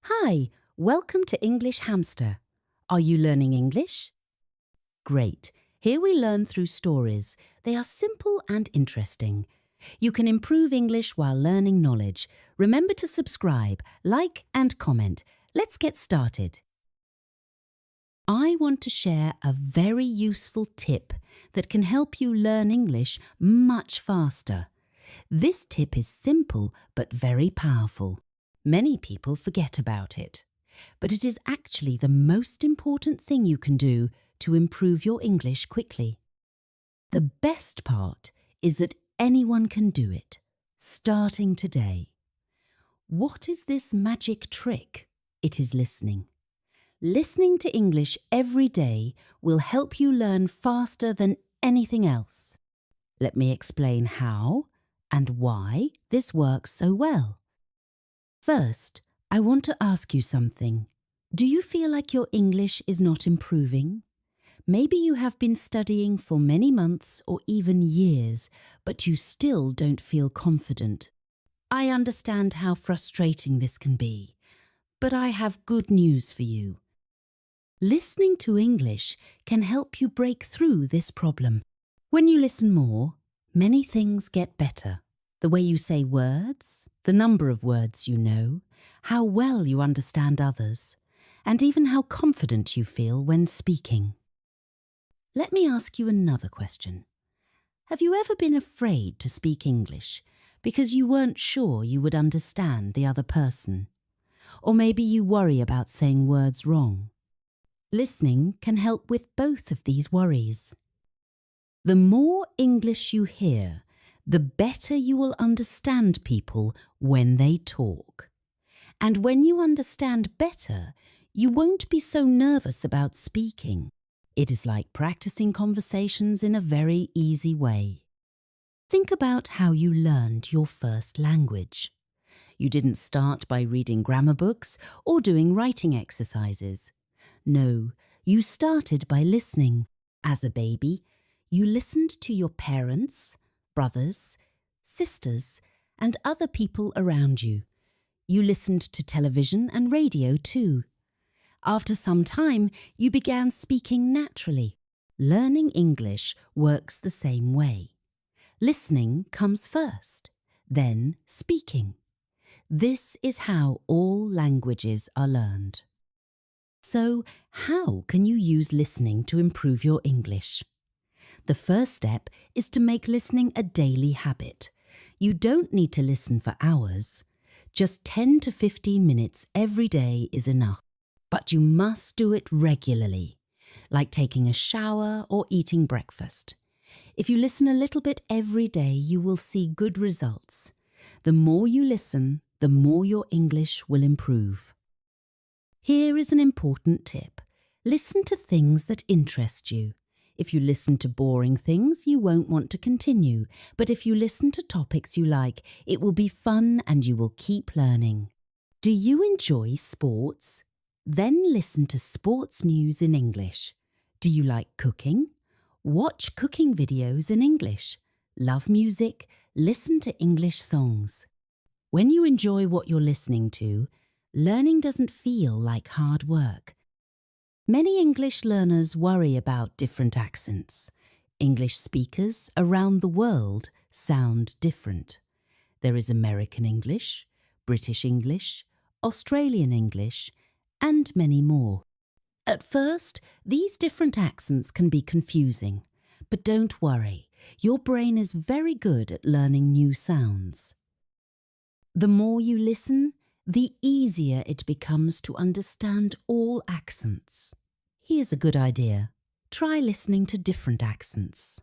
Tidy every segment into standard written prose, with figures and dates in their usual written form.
Hi, welcome to English Hamster. Are you learning English? Great. Here we learn through stories. They are simple and interesting. You can improve English while learning knowledge. Remember to subscribe, like and comment. Let's get started. I want to share a very useful tip that can help you learn English much faster. This tip is simple but very powerful. Many people forget about it, but it is actually the most important thing you can do to improve your English quickly. The best part is that anyone can do it, starting today. What is this magic trick? It is listening. Listening to English every day will help you learn faster than anything else. Let me explain how and why this works so well. First, I want to ask you something. Do you feel like your English is not improving? Maybe you have been studying for many months or even years, but you still don't feel confident. I understand how frustrating this can be, but I have good news for you. Listening to English can help you break through this problem. When you listen more, many things get better. The way you say words, the number of words you know, how well you understand others, and even how confident you feel when speaking. Let me ask you another question. Have you ever been afraid to speak English because you weren't sure you would understand the other person? Or maybe you worry about saying words wrong. Listening can help with both of these worries. The more English you hear, the better you will understand people when they talk. And when you understand better, you won't be so nervous about speaking. It is like practicing conversations in a very easy way. Think about how you learned your first language. You didn't start by reading grammar books or doing writing exercises. No, you started by listening. As a baby, you listened to your parents, brothers, sisters, and other people around you. You listened to television and radio too. After some time, you began speaking naturally. Learning English works the same way. Listening comes first, then speaking. This is how all languages are learned. So, how can you use listening to improve your English? The first step is to make listening a daily habit. You don't need to listen for hours. Just 10 to 15 minutes every day is enough. But you must do it regularly, like taking a shower or eating breakfast. If you listen a little bit every day, you will see good results. The more you listen, the more your English will improve. Here is an important tip. Listen to things that interest you. If you listen to boring things, you won't want to continue. But if you listen to topics you like, it will be fun and you will keep learning. Do you enjoy sports? Then listen to sports news in English. Do you like cooking? Watch cooking videos in English. Love music? Listen to English songs. When you enjoy what you're listening to, learning doesn't feel like hard work. Many English learners worry about different accents. English speakers around the world sound different. There is American English, British English, Australian English, and many more. At first, these different accents can be confusing, but don't worry, your brain is very good at learning new sounds. The more you listen, the easier it becomes to understand all accents. Here's a good idea. Try listening to different accents.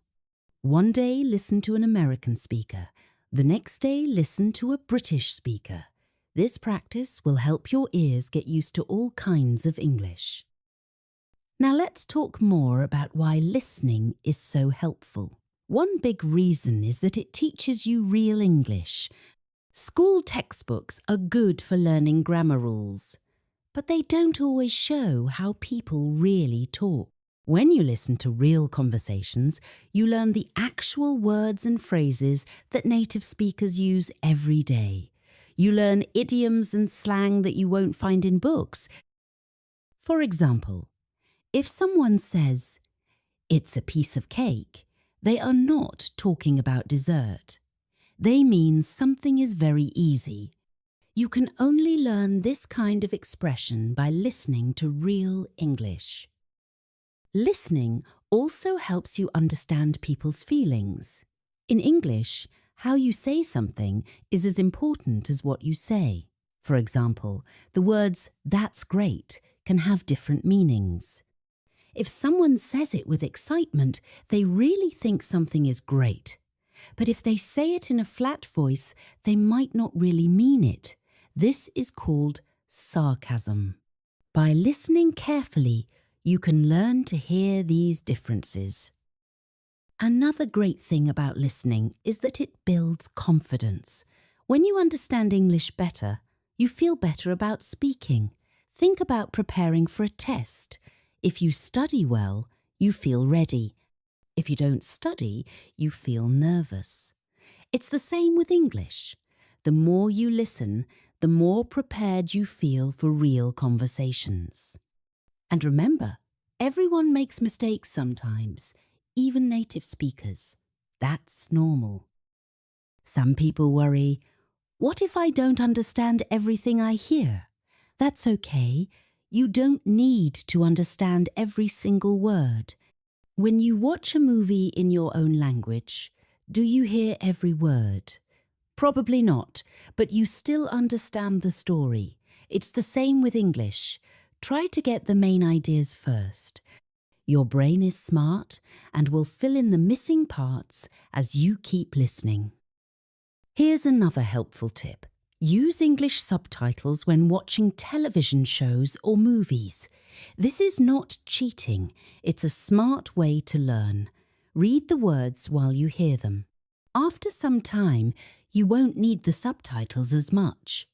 One day, listen to an American speaker. The next day, listen to a British speaker. This practice will help your ears get used to all kinds of English. Now let's talk more about why listening is so helpful. One big reason is that it teaches you real English. School textbooks are good for learning grammar rules, but they don't always show how people really talk. When you listen to real conversations, you learn the actual words and phrases that native speakers use every day. You learn idioms and slang that you won't find in books. For example, if someone says, "It's a piece of cake," they are not talking about dessert. They mean something is very easy. You can only learn this kind of expression by listening to real English. Listening also helps you understand people's feelings. In English, how you say something is as important as what you say. For example, the words "that's great" can have different meanings. If someone says it with excitement, they really think something is great. But if they say it in a flat voice, they might not really mean it. This is called sarcasm. By listening carefully, you can learn to hear these differences. Another great thing about listening is that it builds confidence. When you understand English better, you feel better about speaking. Think about preparing for a test. If you study well, you feel ready. If you don't study, you feel nervous. It's the same with English. The more you listen, the more prepared you feel for real conversations. And remember, everyone makes mistakes sometimes, even native speakers. That's normal. Some people worry, what if I don't understand everything I hear? That's okay. You don't need to understand every single word. When you watch a movie in your own language, do you hear every word? Probably not, but you still understand the story. It's the same with English. Try to get the main ideas first. Your brain is smart and will fill in the missing parts as you keep listening. Here's another helpful tip. Use English subtitles when watching television shows or movies. This is not cheating. It's a smart way to learn. Read the words while you hear them. After some time, you won't need the subtitles as much.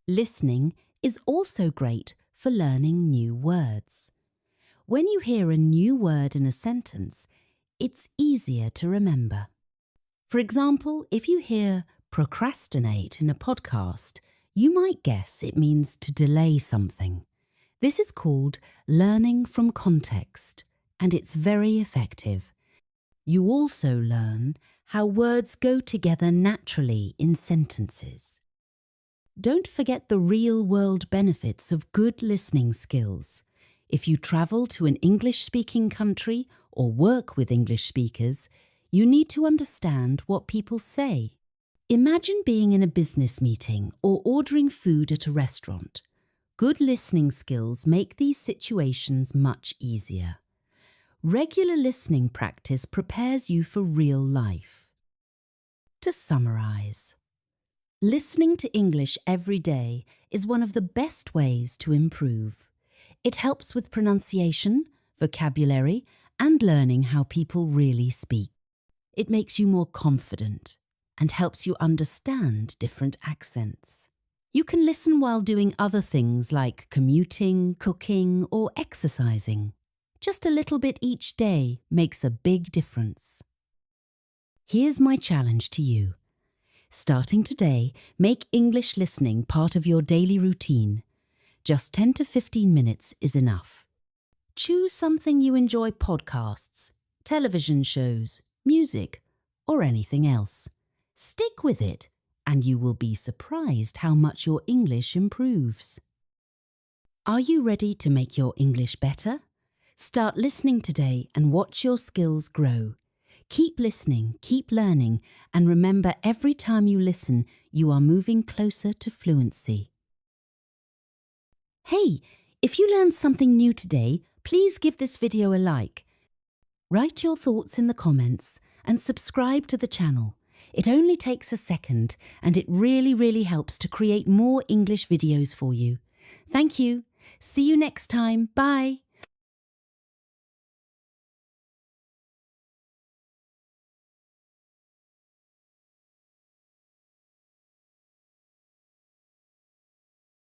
Listening is also great for learning new words. When you hear a new word in a sentence, it's easier to remember. For example, if you hear procrastinate in a podcast, you might guess it means to delay something. This is called learning from context, and it's very effective. You also learn how words go together naturally in sentences. Don't forget the real-world benefits of good listening skills. If you travel to an English-speaking country or work with English speakers, you need to understand what people say. Imagine being in a business meeting or ordering food at a restaurant. Good listening skills make these situations much easier. Regular listening practice prepares you for real life. To summarize, listening to English every day is one of the best ways to improve. It helps with pronunciation, vocabulary, and learning how people really speak. It makes you more confident and helps you understand different accents. You can listen while doing other things like commuting, cooking, or exercising. Just a little bit each day makes a big difference. Here's my challenge to you. Starting today, make English listening part of your daily routine. Just 10 to 15 minutes is enough. Choose something you enjoy: podcasts, television shows, music, or anything else. Stick with it, and you will be surprised how much your English improves. Are you ready to make your English better? Start listening today and watch your skills grow. Keep listening, keep learning, and remember, every time you listen, you are moving closer to fluency. Hey, if you learned something new today, please give this video a like. Write your thoughts in the comments and subscribe to the channel. It only takes a second, and it really helps to create more English videos for you. Thank you. See you next time. Bye.